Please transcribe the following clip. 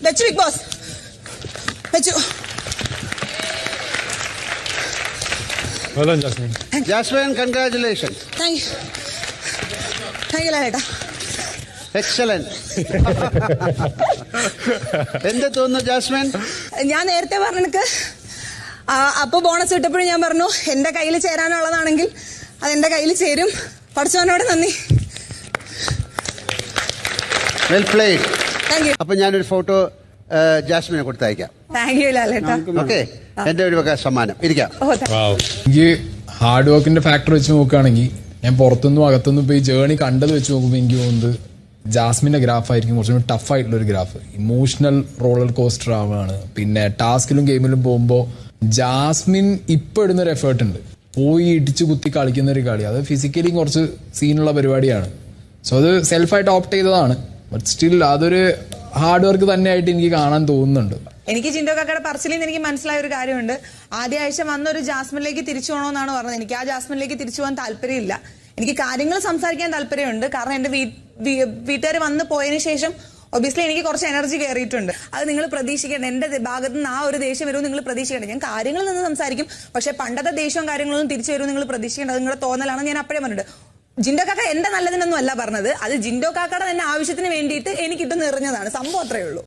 വെച്ചു Bigg Boss വെച്ചു. Well done, Jasmine. Jasmine, congratulations. Thank you ലാലേട്ടാ. Excellent. എന്ത് തോന്നുന്നു ജാസ്മിൻ? ഞാൻ നേരത്തെ പറഞ്ഞെനിക്ക് അപ്പൊ ബോണസ് കിട്ടപ്പോഴും ഞാൻ പറഞ്ഞു എന്റെ കയ്യിൽ ചേരാനുള്ളതാണെങ്കിൽ അതെന്റെ കയ്യിൽ ചേരും. പഠിച്ചവനോട് നന്ദി. Well played. Thank you. അപ്പൊ ഞാനൊരു ഫോട്ടോ ജാസ്മിനെ കൊടുത്തയക്കാം. താങ്ക് യു ലാലേട്ടാ. ഓക്കെ, എന്റെ ഒരു വക സമ്മാനം. ഇരിക്കാം. Wow. എനിക്ക് ഹാർഡ് വർക്കിന്റെ ഫാക്ടർ വെച്ച് നോക്കുകയാണെങ്കിൽ ഞാൻ പുറത്തുനിന്നും അകത്തുനിന്നും ഇപ്പോൾ ഈ ജേണി കണ്ടത് വെച്ച് നോക്കുമ്പോൾ എനിക്ക് തോന്നുന്നത് ജാസ്മിന്റെ ഗ്രാഫ് ആയിരിക്കും കുറച്ചും കൂടി ടഫ് ആയിട്ടുള്ള ഒരു ഗ്രാഫ്. ഇമോഷണൽ റോളർ കോസ്റ്റർ ആവാണ്. പിന്നെ ടാസ്കിലും ഗെയിമിലും പോകുമ്പോൾ ജാസ്മിൻ ഇപ്പൊ ഇടുന്നൊരു എഫേർട്ട് ഉണ്ട്. പോയി ഇടിച്ചു കുത്തി കളിക്കുന്ന ഒരു കളി, അത് ഫിസിക്കലി കുറച്ച് സീനുള്ള പരിപാടിയാണ്. സോ അത് സെൽഫായിട്ട് ഓപ്റ്റ് ചെയ്തതാണ്. ബട്ട് സ്റ്റിൽ അതൊരു ഹാർഡ് വർക്ക് തന്നെയായിട്ട് എനിക്ക് കാണാൻ തോന്നുന്നുണ്ട്. എനിക്ക് ജിൻഡോ കാക്കയുടെ പറച്ചിലിൽ നിന്ന് എനിക്ക് മനസ്സിലായ ഒരു കാര്യമുണ്ട്. ആദ്യ ആഴ്ച വന്നൊരു ജാസ്മിനിലേക്ക് തിരിച്ചു പോകണമെന്നാണ് പറഞ്ഞത്. എനിക്ക് ആ ജാസ്മിനിലേക്ക് തിരിച്ചു പോകാൻ താല്പര്യമില്ല. എനിക്ക് കാര്യങ്ങൾ സംസാരിക്കാൻ താല്പര്യമുണ്ട്. കാരണം എന്റെ വീട്ടുകാർ വന്ന് പോയതിനു ശേഷം ഒബിയസ്ലി എനിക്ക് കുറച്ച് എനർജി കയറിയിട്ടുണ്ട്. അത് നിങ്ങൾ പ്രതീക്ഷിക്കേണ്ട. എന്റെ ഭാഗത്ത് നിന്ന് ആ ഒരു ദേഷ്യം വരുമെന്ന് നിങ്ങൾ പ്രതീക്ഷിക്കേണ്ട. ഞാൻ കാര്യങ്ങളിൽ നിന്ന് സംസാരിക്കും, പക്ഷെ പണ്ടത്തെ ദേഷ്യവും കാര്യങ്ങളൊന്നും തിരിച്ചു വരുമെന്ന് നിങ്ങൾ പ്രതീക്ഷിക്കേണ്ടത് നിങ്ങളുടെ തോന്നലാണ്. ഞാൻ അപ്പോഴേ പറഞ്ഞിട്ട് ജിൻഡോ കാക്ക എന്റെ നല്ലതിനൊന്നും അല്ല പറഞ്ഞത്. അത് ജിൻഡോ കാക്കയുടെ തന്നെ ആവശ്യത്തിന് വേണ്ടിയിട്ട് എനിക്കിട്ട് നിറഞ്ഞതാണ്. സംഭവം അത്രയേ ഉള്ളൂ.